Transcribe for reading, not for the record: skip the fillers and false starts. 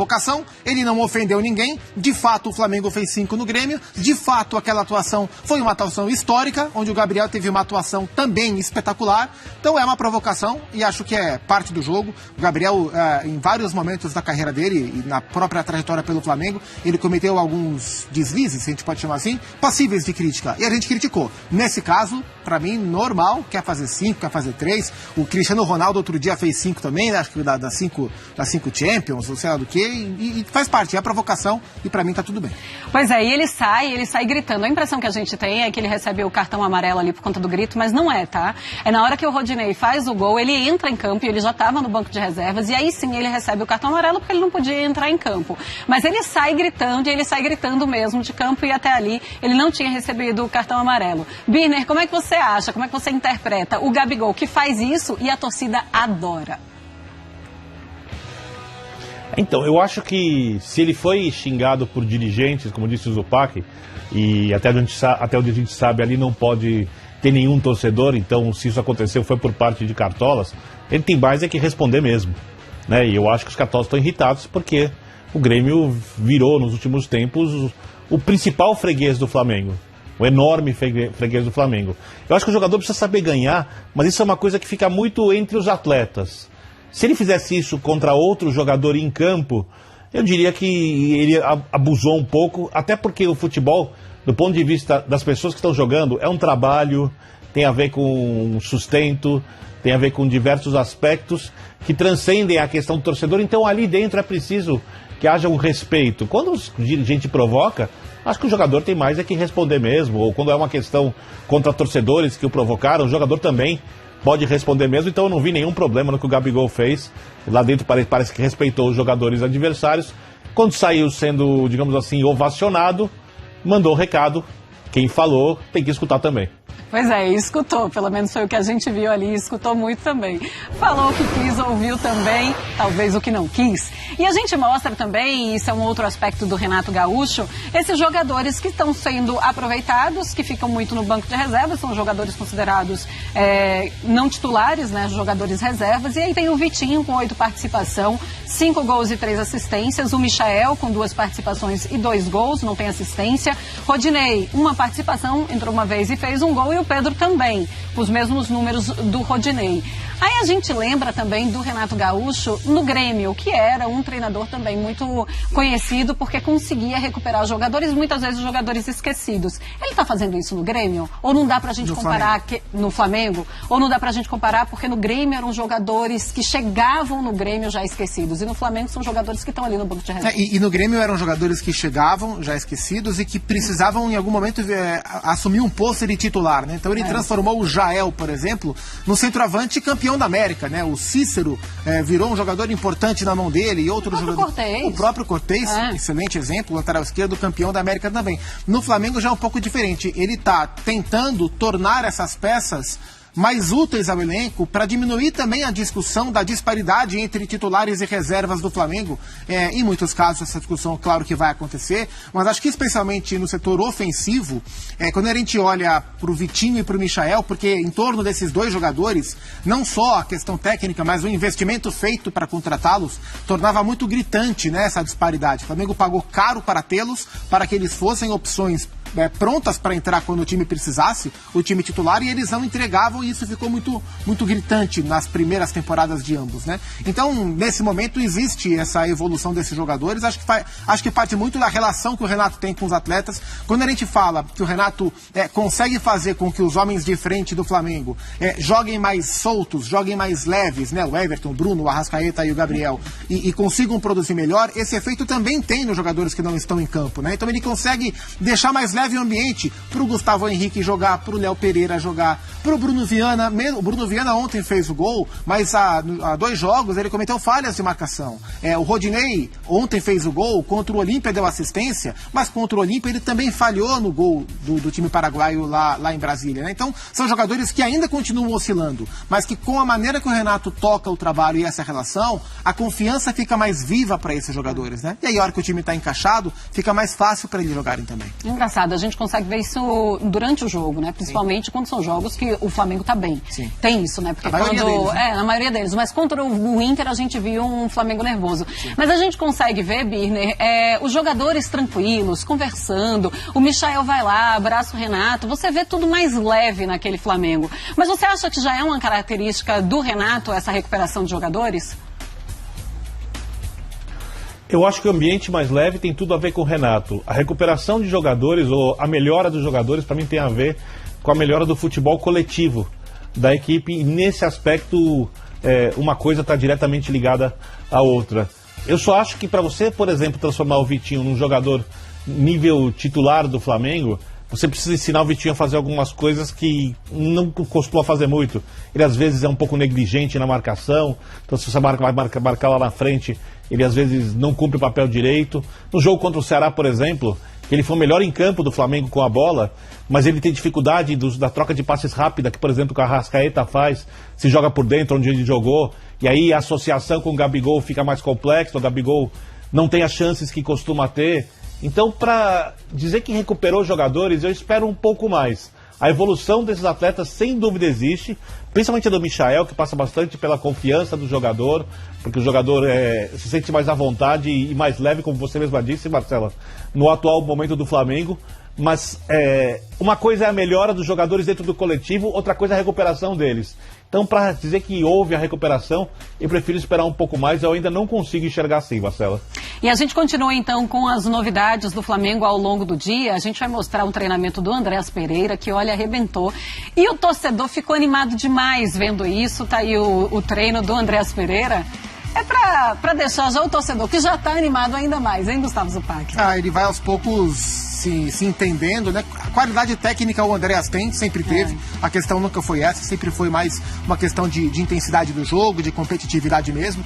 Provocação, ele não ofendeu ninguém, de fato o Flamengo fez 5 no Grêmio, de fato aquela atuação foi uma atuação histórica, onde o Gabriel teve uma atuação também espetacular, então é uma provocação e acho que é parte do jogo. O Gabriel, em vários momentos da carreira dele e na própria trajetória pelo Flamengo, ele cometeu alguns deslizes, se a gente pode chamar assim, passíveis de crítica, e a gente criticou. Nesse caso, pra mim, normal, quer fazer 5, quer fazer 3, o Cristiano Ronaldo outro dia fez 5 também, né? Acho que das 5 Champions, ou sei lá do que, e faz parte, é a provocação, e pra mim tá tudo bem. Pois é, e ele sai gritando. A impressão que a gente tem é que ele recebe o cartão amarelo ali por conta do grito, mas não é, tá? É na hora que o Rodinei faz o gol, ele entra em campo e ele já estava no banco de reservas, e aí sim ele recebe o cartão amarelo porque ele não podia entrar em campo. Mas ele sai gritando, e ele sai gritando mesmo de campo, e até ali ele não tinha recebido o cartão amarelo. Birner, como é que você acha, como é que você interpreta o Gabigol que faz isso e a torcida adora? Então, eu acho que se ele foi xingado por dirigentes, como disse o Zupac, e até onde a gente sabe ali não pode ter nenhum torcedor, então se isso aconteceu foi por parte de cartolas, ele tem mais que responder mesmo, né? E eu acho que os cartolas estão irritados porque o Grêmio virou nos últimos tempos o principal freguês do Flamengo, o enorme freguês do Flamengo. Eu acho que o jogador precisa saber ganhar, mas isso é uma coisa que fica muito entre os atletas. Se ele fizesse isso contra outro jogador em campo, eu diria que ele abusou um pouco, até porque o futebol, do ponto de vista das pessoas que estão jogando, é um trabalho, tem a ver com sustento, tem a ver com diversos aspectos que transcendem a questão do torcedor. Então ali dentro é preciso que haja um respeito. Quando a gente provoca, acho que o jogador tem mais que responder mesmo, ou quando é uma questão contra torcedores que o provocaram, o jogador também pode responder mesmo, então eu não vi nenhum problema no que o Gabigol fez. Lá dentro parece que respeitou os jogadores adversários. Quando saiu sendo, digamos assim, ovacionado, mandou o recado. Quem falou tem que escutar também. Pois é, escutou, pelo menos foi o que a gente viu ali, escutou muito também. Falou o que quis, ouviu também, talvez o que não quis. E a gente mostra também, e isso é um outro aspecto do Renato Gaúcho, esses jogadores que estão sendo aproveitados, que ficam muito no banco de reservas, são jogadores considerados não titulares, né, jogadores reservas. E aí tem o Vitinho com 8 participação, 5 gols e 3 assistências, o Michael com 2 participações e 2 gols, não tem assistência, Rodinei, 1 participação, entrou uma vez e fez 1 gol, e o Pedro também, os mesmos números do Rodinei. Aí a gente lembra também do Renato Gaúcho no Grêmio, que era um treinador também muito conhecido porque conseguia recuperar jogadores, muitas vezes jogadores esquecidos. Ele está fazendo isso no Grêmio? Ou não dá pra gente comparar no Flamengo? Ou não dá pra gente comparar porque no Grêmio eram jogadores que chegavam no Grêmio já esquecidos, e no Flamengo são jogadores que estão ali no banco de reserva. E no Grêmio eram jogadores que chegavam já esquecidos e que precisavam em algum momento assumir um posto de titular, né? Então ele transformou o Jael, por exemplo, no centroavante campeão da América, né? O Cícero virou um jogador importante na mão dele, e outro jogador. O próprio Cortez, excelente exemplo, lateral esquerdo, campeão da América também. No Flamengo já é um pouco diferente. Ele está tentando tornar essas peças mais úteis ao elenco para diminuir também a discussão da disparidade entre titulares e reservas do Flamengo. Em muitos casos essa discussão, claro que vai acontecer, mas acho que especialmente no setor ofensivo, quando a gente olha para o Vitinho e para o Michael, porque em torno desses 2 jogadores, não só a questão técnica, mas o investimento feito para contratá-los, tornava muito gritante, né, essa disparidade. O Flamengo pagou caro para tê-los, para que eles fossem opções prontas para entrar quando o time precisasse, o time titular, e eles não entregavam, e isso ficou muito, muito gritante nas primeiras temporadas de ambos, né? Então, nesse momento, existe essa evolução desses jogadores. Acho que parte muito da relação que o Renato tem com os atletas. Quando a gente fala que o Renato consegue fazer com que os homens de frente do Flamengo joguem mais soltos, joguem mais leves, né? O Everton, o Bruno, o Arrascaeta e o Gabriel, e consigam produzir melhor, esse efeito também tem nos jogadores que não estão em campo, né? Então ele consegue deixar mais leve o ambiente pro Gustavo Henrique jogar, pro Léo Pereira jogar, pro Bruno Viana. O Bruno Viana ontem fez o gol, mas há 2 jogos ele cometeu falhas de marcação. O Rodinei ontem fez o gol, contra o Olímpia deu assistência, mas contra o Olímpia ele também falhou no gol do time paraguaio lá em Brasília, né? Então são jogadores que ainda continuam oscilando, mas que com a maneira que o Renato toca o trabalho e essa relação, a confiança fica mais viva para esses jogadores, né? E aí a hora que o time está encaixado, fica mais fácil para eles jogarem também. Engraçado. a gente consegue ver isso durante o jogo, né? Principalmente quando são jogos que o Flamengo tá bem. Sim. Tem isso, né? Porque A maioria deles, né? na maioria deles. Mas contra o Inter a gente viu um Flamengo nervoso. Sim. Mas a gente consegue ver, Birner, os jogadores tranquilos, conversando. O Michael vai lá, abraça o Renato. Você vê tudo mais leve naquele Flamengo. Mas você acha que já é uma característica do Renato essa recuperação de jogadores? Eu acho que o ambiente mais leve tem tudo a ver com o Renato. A recuperação de jogadores, ou a melhora dos jogadores, para mim tem a ver com a melhora do futebol coletivo da equipe. E nesse aspecto, uma coisa está diretamente ligada à outra. Eu só acho que para você, por exemplo, transformar o Vitinho num jogador nível titular do Flamengo, você precisa ensinar o Vitinho a fazer algumas coisas que não costuma fazer muito. Ele às vezes é um pouco negligente na marcação, então se você marcar lá na frente, ele às vezes não cumpre o papel direito. No jogo contra o Ceará, por exemplo, ele foi o melhor em campo do Flamengo com a bola, mas ele tem dificuldade da troca de passes rápida, que por exemplo o Arrascaeta faz, se joga por dentro onde ele jogou, e aí a associação com o Gabigol fica mais complexa, o Gabigol não tem as chances que costuma ter. Então, para dizer que recuperou jogadores, eu espero um pouco mais. A evolução desses atletas, sem dúvida, existe, principalmente a do Michael, que passa bastante pela confiança do jogador, porque o jogador se sente mais à vontade e mais leve, como você mesma disse, Marcela, no atual momento do Flamengo. Mas uma coisa é a melhora dos jogadores dentro do coletivo, outra coisa é a recuperação deles. Então, para dizer que houve a recuperação, eu prefiro esperar um pouco mais. Eu ainda não consigo enxergar assim, Marcela. E a gente continua, então, com as novidades do Flamengo ao longo do dia. A gente vai mostrar um treinamento do Andréas Pereira, que, olha, arrebentou. E o torcedor ficou animado demais vendo isso. Tá aí o treino do Andréas Pereira. É para deixar já o torcedor, que já está animado ainda mais, hein, Gustavo Zupac? Ele vai aos poucos se entendendo, né? A qualidade técnica o Andréas tem, sempre teve. A questão nunca foi essa, sempre foi mais uma questão de intensidade do jogo, de competitividade mesmo.